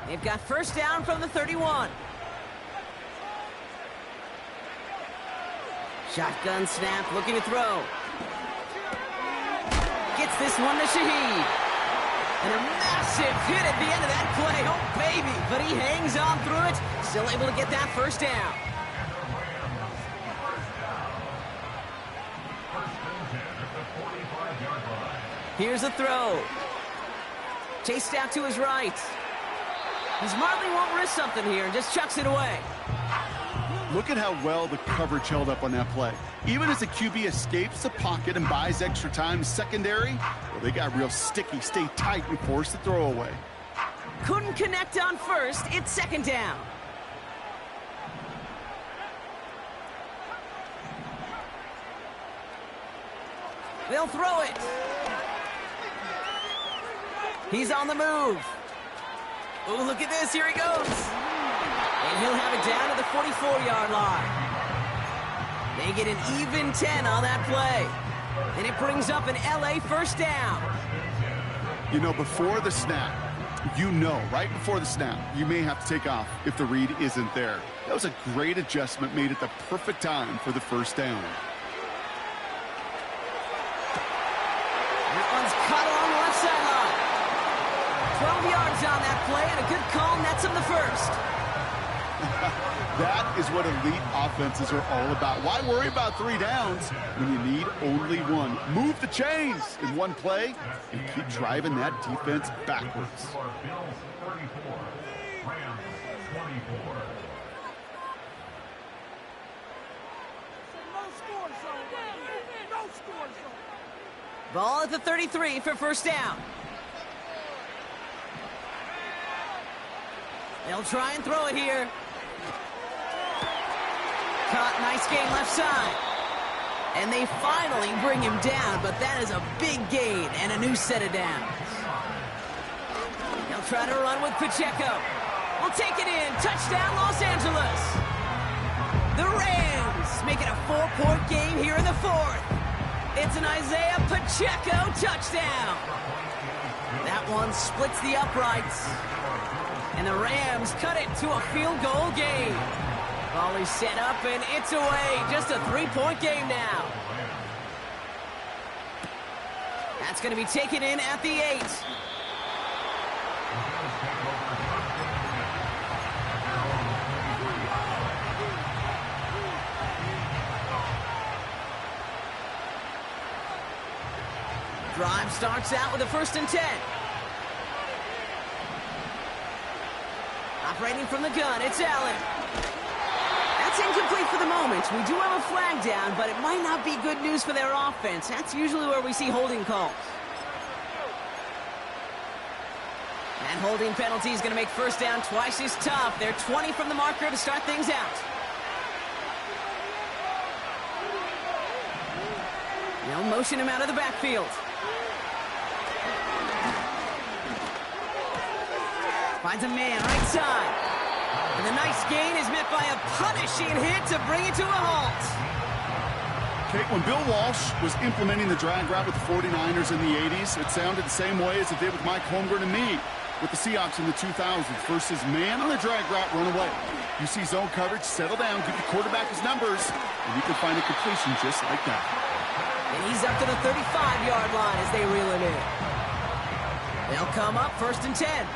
They've got first down from the 31. Shotgun snap, looking to throw. Gets this one to Shaheed. And a massive hit at the end of that play. Oh, baby. But he hangs on through it. Still able to get that first down. Here's a throw. Chased out to his right. He smartly won't risk something here and just chucks it away. Look at how well the coverage held up on that play. Even as the QB escapes the pocket and buys extra time secondary, well, they got real sticky, stay tight, and force the throw away. Couldn't connect on first. It's second down. They'll throw it. He's on the move. Oh, look at this. Here he goes. And he'll have it down to the 44-yard line. They get an even 10 on that play. And it brings up an LA first down. You know, before the snap, right before the snap, you may have to take off if the read isn't there. That was a great adjustment made at the perfect time for the first down. That one's cut along the left sideline. 12 yards on that play, and a good call nets him the first. That is what elite offenses are all about. Why worry about 3 downs when you need only one? Move the chains in one play and keep driving that defense backwards. Ball at the 33 for first down. They'll try and throw it here. Caught, nice gain left side. And they finally bring him down, but that is a big gain and a new set of downs. They'll try to run with Pacheco. We'll take it in. Touchdown, Los Angeles. The Rams make it a 4-point game here in the fourth. It's an Isaiah Pacheco touchdown. That one splits the uprights. And the Rams cut it to a field goal game. Ball is set up and it's away. Just a 3-point game now. That's going to be taken in at the 8. Drive starts out with a 1st and 10. Operating from the gun, it's Allen. That's incomplete for the moment. We do have a flag down, but it might not be good news for their offense. That's usually where we see holding calls. And holding penalty is going to make first down twice as tough. They're 20 from the marker to start things out. They'll motion him out of the backfield. Finds a man right side. And the nice gain is met by a punishing hit to bring it to a halt. Kate, when Bill Walsh was implementing the drag route with the 49ers in the 80s, it sounded the same way as it did with Mike Holmgren and me with the Seahawks in the 2000s versus man on the drag route, run away. You see zone coverage, settle down, give the quarterback his numbers, and you can find a completion just like that. And he's up to the 35-yard line as they reel him in. They'll come up 1st and 10.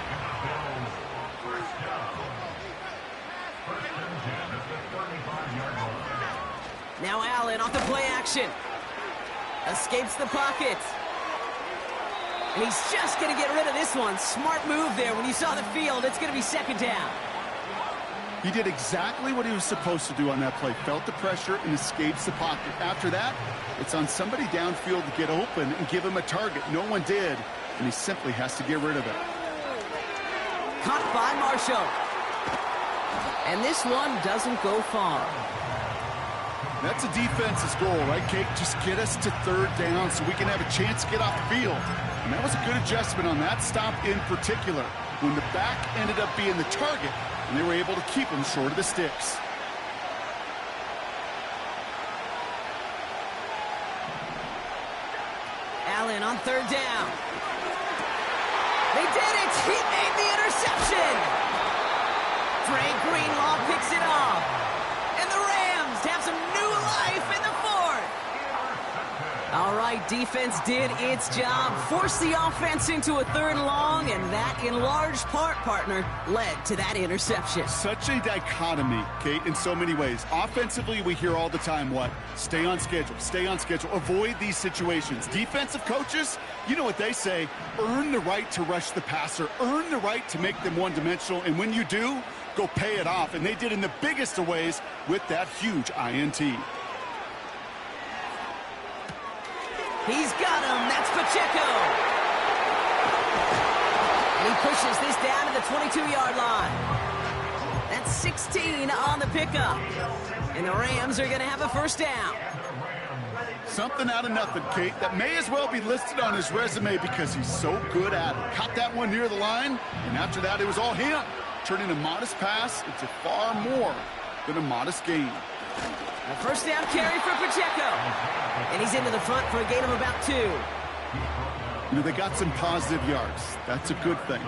Now Allen off the play action. Escapes the pocket. And he's just going to get rid of this one. Smart move there. When you saw the field, it's going to be 2nd down. He did exactly what he was supposed to do on that play. Felt the pressure and escapes the pocket. After that, it's on somebody downfield to get open and give him a target. No one did, and he simply has to get rid of it. Caught by Marshall. And this one doesn't go far. That's a defense's goal, right, Kate? Just get us to 3rd down so we can have a chance to get off the field. And that was a good adjustment on that stop in particular, when the back ended up being the target, and they were able to keep him short of the sticks. Allen on 3rd down. They did it! He made the interception! Dre Greenlaw picks it off. And the Rams have some new life in the fourth. All right, defense did its job. Forced the offense into a 3rd and long, and that, in large part, partner, led to that interception. Such a dichotomy, Kate, in so many ways. Offensively, we hear all the time what? Stay on schedule, avoid these situations. Defensive coaches, you know what they say, earn the right to rush the passer, earn the right to make them one-dimensional, and when you do, go pay it off. And they did in the biggest of ways with that huge INT. He's got him. That's Pacheco. And he pushes this down to the 22-yard line. That's 16 on the pickup. And the Rams are going to have a 1st down. Something out of nothing, Kate, that may as well be listed on his resume because he's so good at it. Caught that one near the line, and after that, it was all him. Turning a modest pass into far more than a modest gain. A 1st down carry for Pacheco. And he's into the front for a gain of about 2. You know, they got some positive yards. That's a good thing.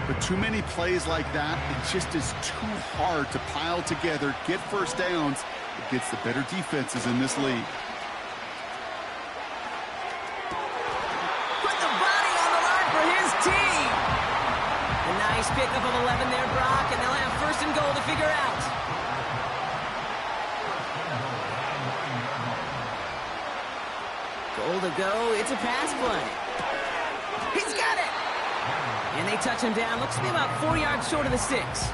But too many plays like that, it just is too hard to pile together, get 1st downs against the better defenses in this league. Put the body on the line for his team. A nice pickup of 11 there, Brock, and they'll have 1st and goal to figure out. Goal to go. It's a pass play. He's got it. And they touch him down. Looks to be about 4 yards short of the 6.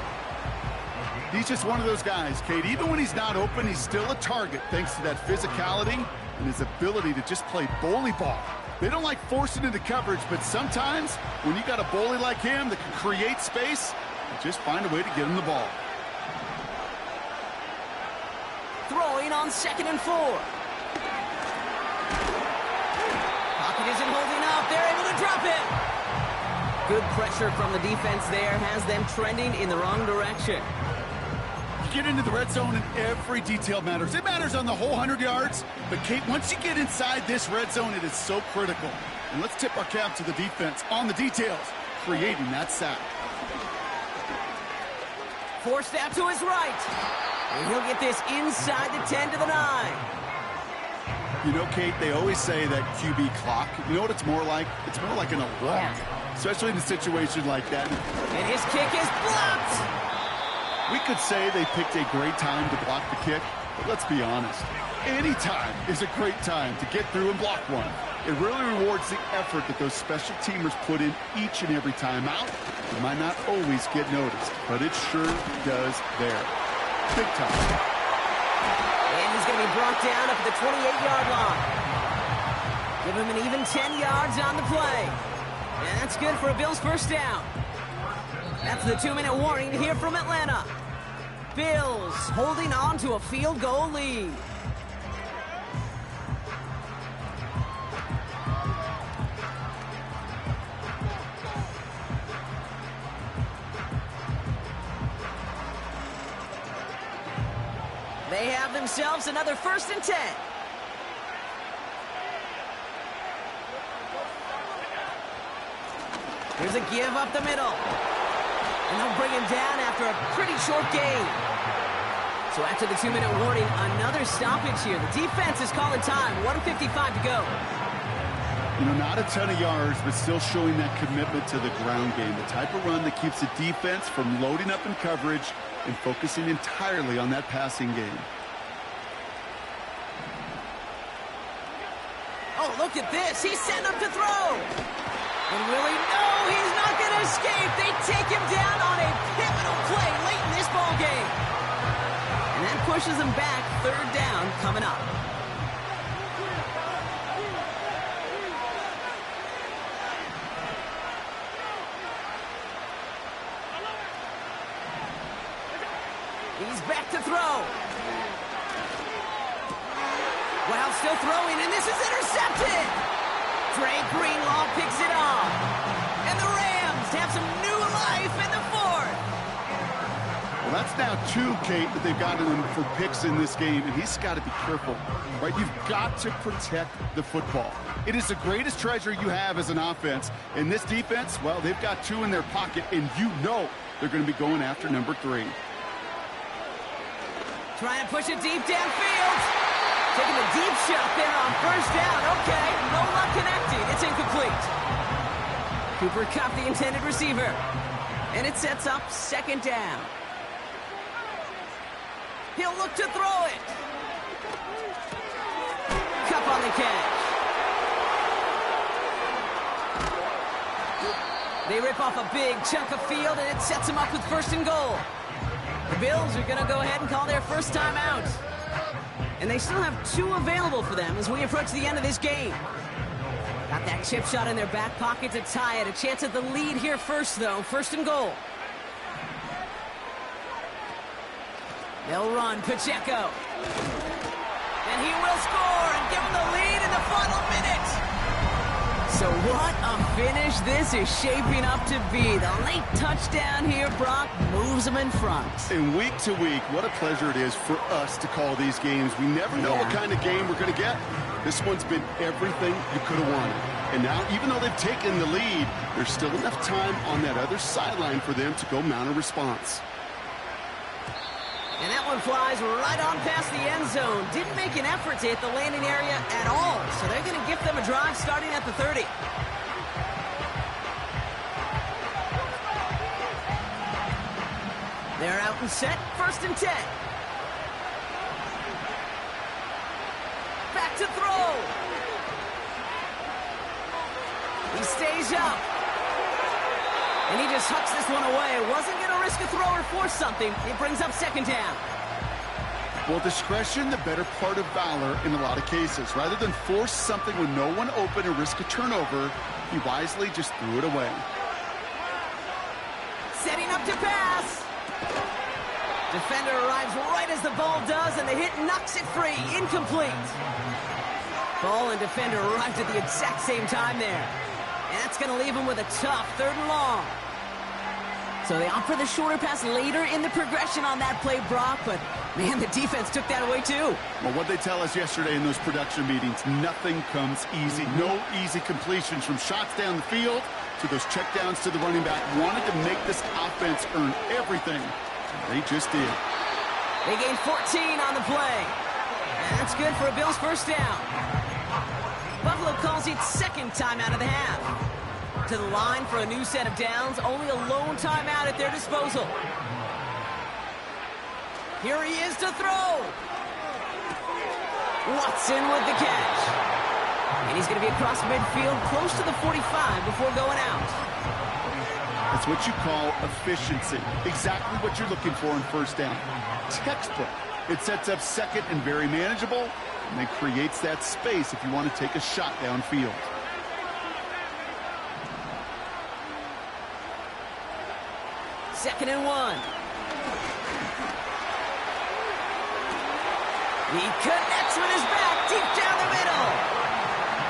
He's just one of those guys, Kate. Even when he's not open, he's still a target thanks to that physicality and his ability to just play bully ball. They don't like forcing into coverage, but sometimes when you got a bully like him that can create space, you just find a way to get him the ball. Throwing on 2nd and 4. Pocket isn't holding up. They're able to drop it. Good pressure from the defense there has them trending in the wrong direction. You get into the red zone and every detail matters. It matters on the whole 100 yards. But, Kate, once you get inside this red zone, it is so critical. And let's tip our cap to the defense on the details, creating that sack. Forced out to his right. And he'll get this inside the 10 to the 9. You know, Kate, they always say that QB clock, you know what it's more like? It's more like an alarm, especially in a situation like that. And his kick is blocked. We could say they picked a great time to block the kick, but let's be honest. Any time is a great time to get through and block one. It really rewards the effort that those special teamers put in each and every time out. It might not always get noticed, but it sure does there. Big time. And he's going to be brought down up at the 28-yard line. Give him an even 10 yards on the play. And that's good for a Bills 1st down. That's the 2-minute warning here from Atlanta. Bills holding on to a field goal lead. They have themselves another 1st and 10. Here's a give up the middle. And they'll bring him down after a pretty short game. So after the 2-minute warning, another stoppage here. The defense is calling time. 1:55 to go. You know, not a ton of yards, but still showing that commitment to the ground game. The type of run that keeps the defense from loading up in coverage and focusing entirely on that passing game. Oh, look at this. He's setting up to throw. And Willie, no, he's not going to escape. They take him down on a pivotal play late in this ball game. And that pushes him back. 3rd down coming up. He's back to throw. While still throwing, and this is intercepted. Dre Greenlaw picks it off. And the Rams have some new life in the 4th. Well, that's now 2, Kate, that they've gotten him for picks in this game, and he's got to be careful, right? You've got to protect the football. It is the greatest treasure you have as an offense. And this defense, well, they've got 2 in their pocket, and you know they're going to be going after number 3. Trying to push it deep downfield. Taking a deep shot there on first down. Okay, no luck connecting. It's incomplete. Cooper Kupp, the intended receiver. And it sets up second down. He'll look to throw it. Kupp on the catch. They rip off a big chunk of field, and it sets them up with first and goal. The Bills are going to go ahead and call their first time out. And they still have 2 available for them as we approach the end of this game. Got that chip shot in their back pocket to tie it. A chance at the lead here first, though. First and goal. They'll run. Pacheco. And he will score and give them the lead in the final minute. So what a finish this is shaping up to be. The late touchdown here, Brock, moves them in front. And week to week, what a pleasure it is for us to call these games. We never know what kind of game we're going to get. This one's been everything you could have wanted. And now, even though they've taken the lead, there's still enough time on that other sideline for them to go mount a response. And that one flies right on past the end zone. Didn't make an effort to hit the landing area at all. So they're going to give them a drive starting at the 30. They're out and set. First and 10. Back to throw. He stays up. And he just hucks this one away. Wasn't going to risk a throw or force something. It brings up second down. Well, discretion, the better part of valor in a lot of cases. Rather than force something with no one open and risk a turnover, he wisely just threw it away. Setting up to pass. Defender arrives right as the ball does, and the hit knocks it free. Incomplete. Ball and defender arrived at the exact same time there. And that's going to leave him with a tough 3rd and long. So they opt for the shorter pass later in the progression on that play, Brock. But, man, the defense took that away, too. Well, what they tell us yesterday in those production meetings, nothing comes easy. No easy completions from shots down the field to those checkdowns to the running back. Wanted to make this offense earn everything. They just did. They gained 14 on the play. And that's good for a Bills first down. Buffalo calls it second timeout of the half. To the line for a new set of downs. Only a lone timeout at their disposal. Here he is to throw. Watson with the catch. And he's going to be across midfield, close to the 45 before going out. That's what you call efficiency. Exactly what you're looking for in first down. Textbook. It sets up second and very manageable, and then creates that space if you want to take a shot downfield. Second and 1. He connects with his back deep down the middle.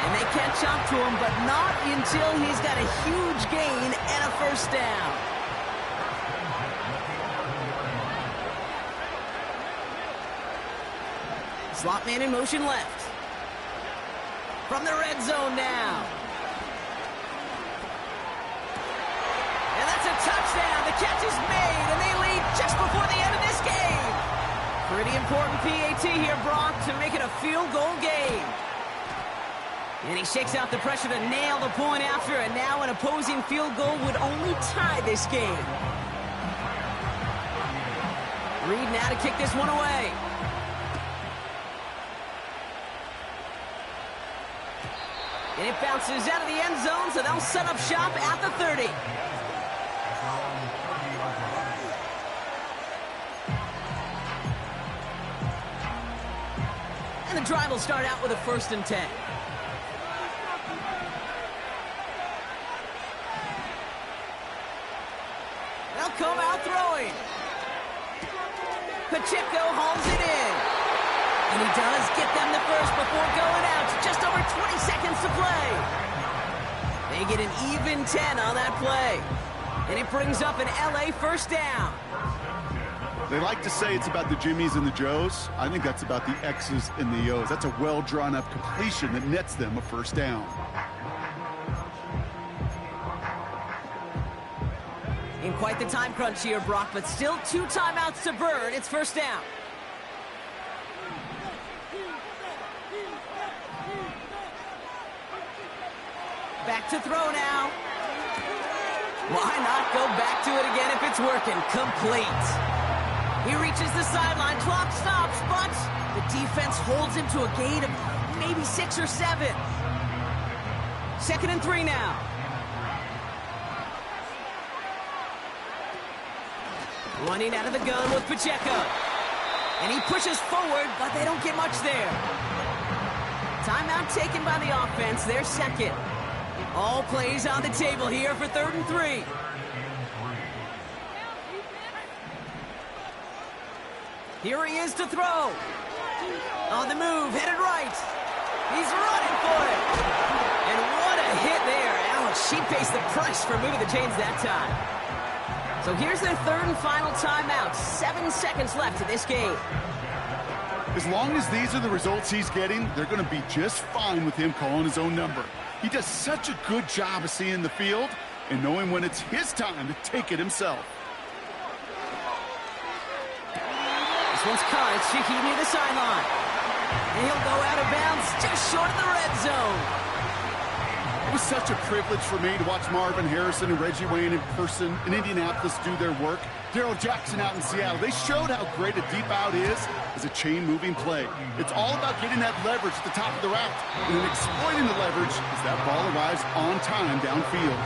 And they catch up to him, but not until he's got a huge gain and a first down. Slot man in motion left. From the red zone now. And that's a touchdown. The catch is made, and they lead just before the end of this game. Pretty important PAT here, Brock, to make it a field goal game. And he shakes out the pressure to nail the point after, and now an opposing field goal would only tie this game. Reed now to kick this one away. And it bounces out of the end zone, so they'll set up shop at the 30. And the drive will start out with a 1st and 10. They'll come out throwing. Pacheco hauls it in. And he does get them the first before going out. Just over 20 seconds to play. They get an even 10 on that play. And it brings up an LA first down. They like to say it's about the Jimmies and the Joes. I think that's about the X's and the O's. That's a well-drawn-up completion that nets them a first down. In quite the time crunch here, Brock, but still 2 timeouts to burn. It's first down. Back to throw now. Why not go back to it again if it's working? Complete. He reaches the sideline. Clock stops, but the defense holds him to a gain of maybe 6 or 7. 2nd and 3 now. Running out of the gun with Pacheco. And he pushes forward, but they don't get much there. Timeout taken by the offense, their second. All plays on the table here for 3rd and 3. Here he is to throw. On the move, headed right. He's running for it. And what a hit there. Ouch, she pays the price for moving the chains that time. So here's their 3rd and final timeout. 7 seconds left in this game. As long as these are the results he's getting, they're going to be just fine with him calling his own number. He does such a good job of seeing the field and knowing when it's his time to take it himself. This one's caught. It's Shaheed near the sideline. And he'll go out of bounds just short of the red zone. It was such a privilege for me to watch Marvin Harrison and Reggie Wayne in person in Indianapolis do their work. Darrell Jackson out in Seattle. They showed how great a deep out is as a chain-moving play. It's all about getting that leverage at the top of the route and then exploiting the leverage as that ball arrives on time downfield.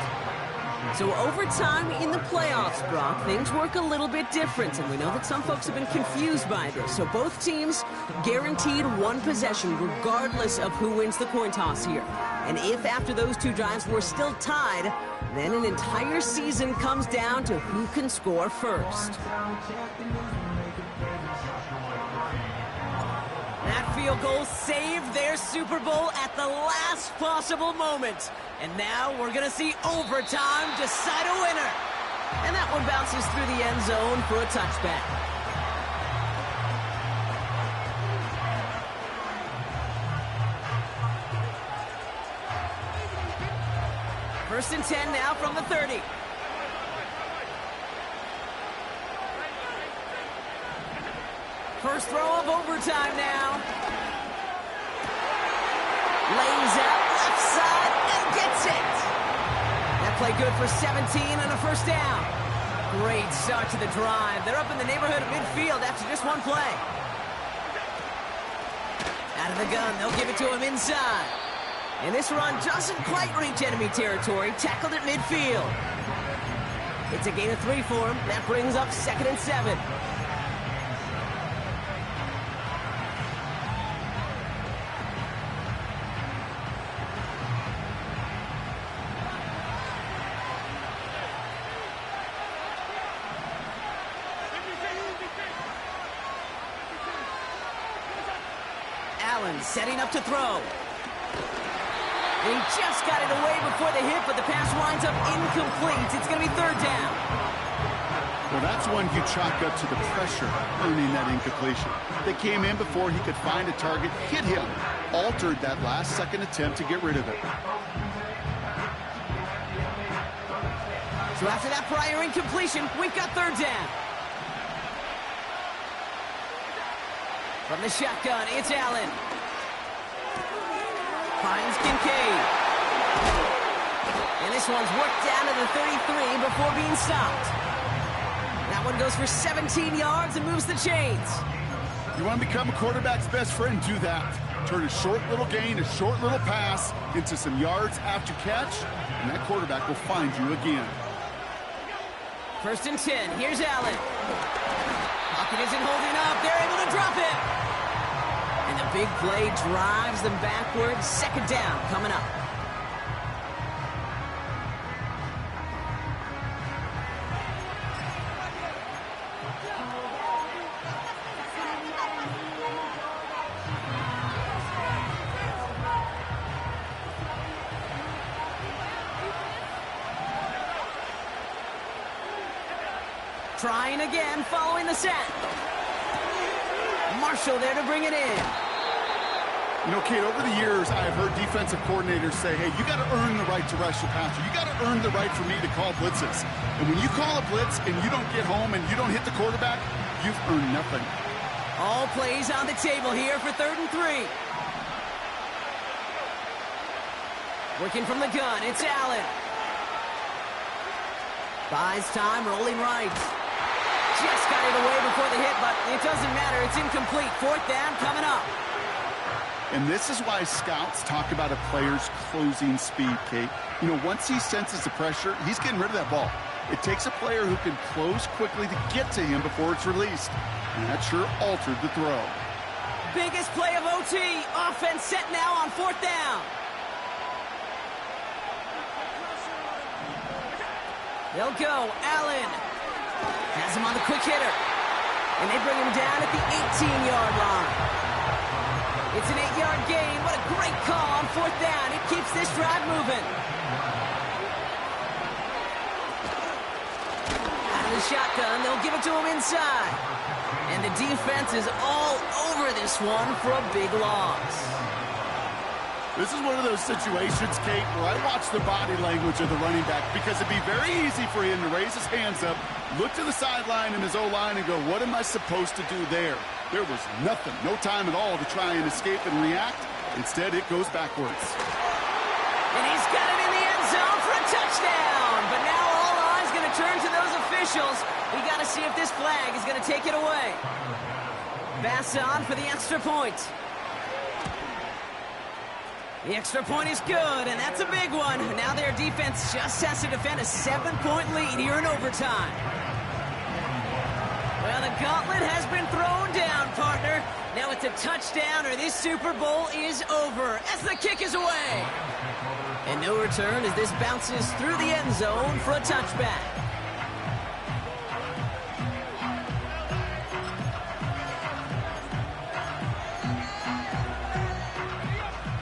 So over time in the playoffs, Brock, things work a little bit different, and we know that some folks have been confused by this. So both teams guaranteed 1 possession regardless of who wins the coin toss here. And if after those 2 drives we're still tied, then an entire season comes down to who can score first. That field goal saved their Super Bowl at the last possible moment. And now we're going to see overtime decide a winner. And that one bounces through the end zone for a touchback. First and 10 now from the 30. First throw of overtime now. Lays out left side and gets it. That play good for 17 and a first down. Great start to the drive. They're up in the neighborhood of midfield after just 1 play. Out of the gun, they'll give it to him inside. And this run doesn't quite reach enemy territory. Tackled at midfield. It's a gain of 3 for him. That brings up 2nd and 7. Allen setting up to throw. He just got it away before the hit, but the pass winds up incomplete. It's going to be 3rd down. Well, that's one you chalk up to the pressure earning that incompletion. They came in before he could find a target, hit him, altered that last-second attempt to get rid of it. So after that prior incompletion, we've got 3rd down. From the shotgun, it's Allen. Finds Kincaid. And this one's worked down to the 33 before being stopped. That one goes for 17 yards and moves the chains. You want to become a quarterback's best friend, do that. Turn a short little gain, a short little pass into some yards after catch, and that quarterback will find you again. 1st and 10. Here's Allen. Pocket isn't holding up. They're able to drop it. And the big play drives them backwards. 2nd down coming up. Trying again following the sack. Marshall there to bring it in. You know, Kate, over the years, I've heard defensive coordinators say, hey, you got to earn the right to rush the passer. You got to earn the right for me to call blitzes. And when you call a blitz and you don't get home and you don't hit the quarterback, you've earned nothing. All plays on the table here for 3rd and 3. Working from the gun, it's Allen. Buys time, rolling right. Just got it away before the hit, but it doesn't matter. It's incomplete. 4th down coming up. And this is why scouts talk about a player's closing speed, Kate. You know, once he senses the pressure, he's getting rid of that ball. It takes a player who can close quickly to get to him before it's released. And that sure altered the throw. Biggest play of OT. Offense set now on 4th down. They'll go. Allen has him on the quick hitter. And they bring him down at the 18-yard line. It's an 8-yard gain. What a great call on 4th down. It keeps this drive moving. Out of the shotgun, they'll give it to him inside. And the defense is all over this one for a big loss. This is one of those situations, Kate, where I watch the body language of the running back because it'd be very easy for him to raise his hands up, look to the sideline in his O-line and go, what am I supposed to do there? There was nothing, no time at all to try and escape and react. Instead, it goes backwards. And he's got it in the end zone for a touchdown. But now all eyes going to turn to those officials. We got to see if this flag is going to take it away. Pass on for the extra point. The extra point is good, and that's a big one. Now their defense just has to defend a 7-point lead here in overtime. Well, the gauntlet has been thrown down, partner. Now it's a touchdown or this Super Bowl is over as the kick is away. And no return as this bounces through the end zone for a touchback.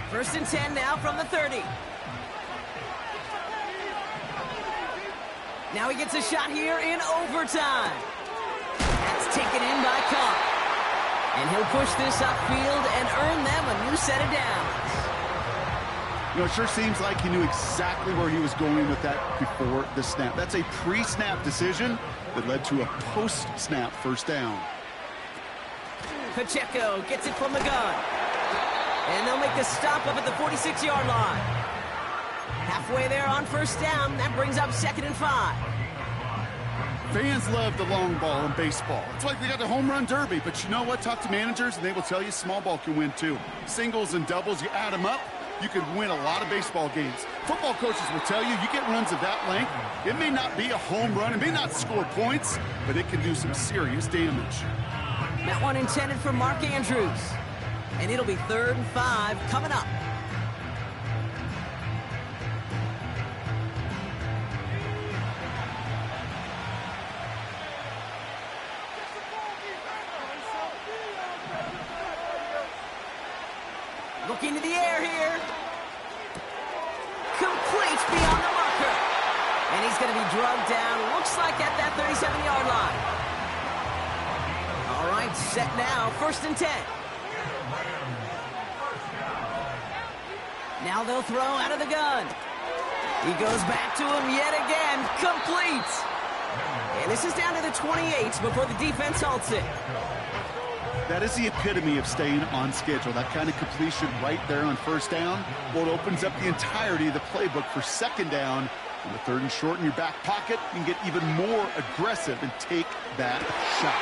First and 10 now from the 30. Now he gets a shot here in overtime. That's taken in by Cobb. And he'll push this upfield and earn them a new set of downs. You know, it sure seems like he knew exactly where he was going with that before the snap. That's a pre-snap decision that led to a post-snap first down. Pacheco gets it from the gun. And they'll make the stop up at the 46-yard line. Halfway there on first down. That brings up 2nd and 5. Fans love the long ball in baseball. It's like they got the home run derby. But you know what? Talk to managers, and they will tell you small ball can win too. Singles and doubles, you add them up, you can win a lot of baseball games. Football coaches will tell you, you get runs of that length, it may not be a home run, it may not score points, but it can do some serious damage. That one intended for Mark Andrews. And it'll be 3rd and 5 coming up. Looking to the air here. Complete beyond the marker. And he's going to be drugged down, looks like at that 37-yard line. All right, set now, 1st and 10. Now they'll throw out of the gun. He goes back to him yet again. Complete. And this is down to the 28 before the defense halts it. That is the epitome of staying on schedule. That kind of completion right there on first down. Well, it opens up the entirety of the playbook for 2nd down. On the 3rd and short in your back pocket, you can get even more aggressive and take that shot.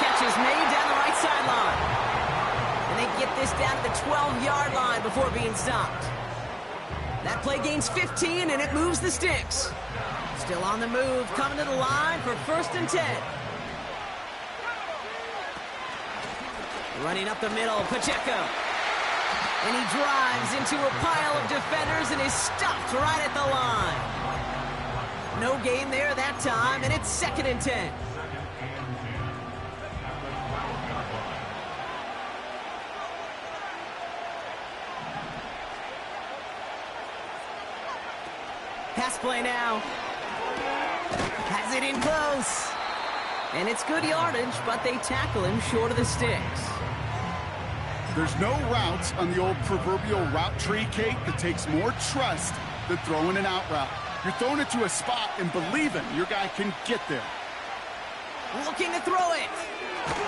Catch is made down the right sideline. And they get this down to the 12-yard line before being stopped. That play gains 15, and it moves the sticks. Still on the move, coming to the line for 1st and 10. Running up the middle, Pacheco. And he drives into a pile of defenders and is stopped right at the line. No gain there that time, and it's 2nd and 10. Pass play now. Has it in close. And it's good yardage, but they tackle him short of the sticks. There's no routes on the old proverbial route tree, Kate, that takes more trust than throwing an out route. You're throwing it to a spot and believing your guy can get there. Looking to throw it.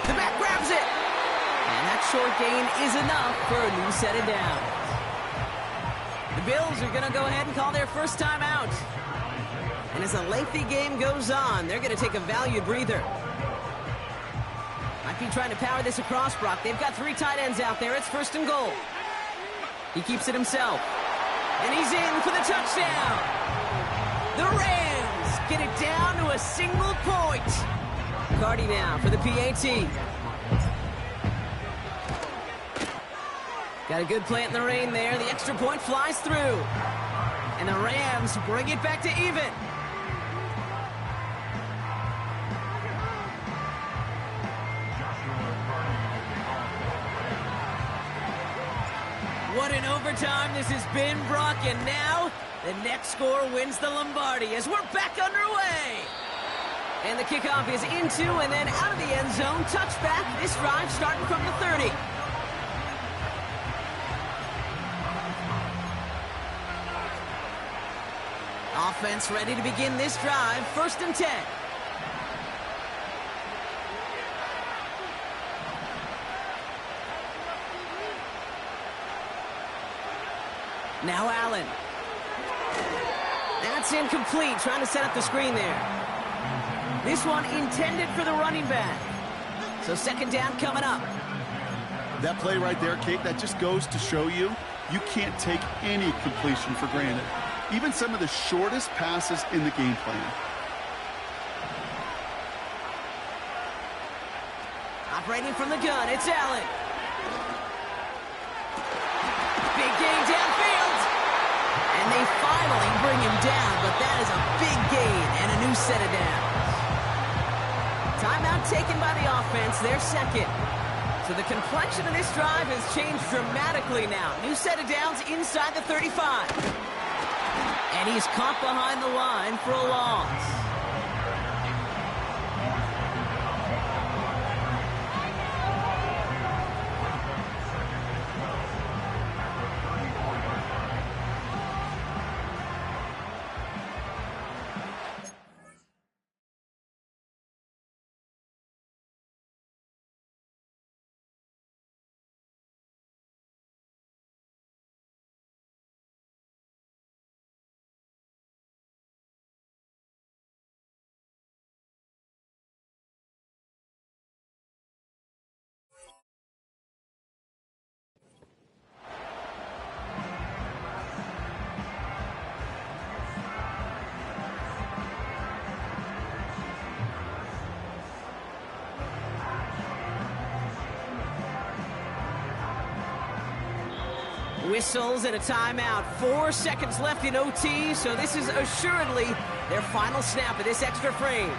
The back grabs it. And that short gain is enough for a new set of downs. The Bills are going to go ahead and call their first time out. And as the lengthy game goes on, they're going to take a valued breather. Might be trying to power this across, Brock. They've got 3 tight ends out there. It's 1st and goal. He keeps it himself. And he's in for the touchdown. The Rams get it down to a single point. Cardi now for the PAT. Got a good plant in the rain there. The extra point flies through. And the Rams bring it back to even. What an overtime this has been, Brock. And now the next score wins the Lombardi as we're back underway. And the kickoff is into and then out of the end zone. Touchback. This drive starting from the 30. Offense ready to begin this drive. 1st and 10. Now Allen. That's incomplete. Trying to set up the screen there. This one intended for the running back. So 2nd down coming up. That play right there, Kate, that just goes to show you can't take any completion for granted. Even some of the shortest passes in the game plan. Operating from the gun, it's Allen. Big gain downfield. And they finally bring him down, but that is a big gain and a new set of downs. Timeout taken by the offense, their 2nd. So the complexion of this drive has changed dramatically now. New set of downs inside the 35. And he's caught behind the line for a loss. Whistles and a timeout. 4 seconds left in OT, so this is assuredly their final snap of this extra frame.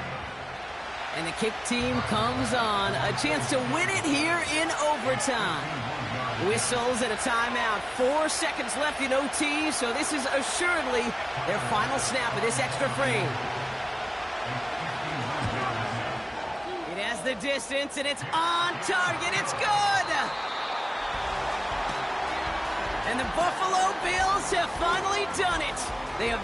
And the kick team comes on. A chance to win it here in overtime. Whistles and a timeout. 4 seconds left in OT, so this is assuredly their final snap of this extra frame. It has the distance, and it's on target. It's good! And the Buffalo Bills have finally done it. They have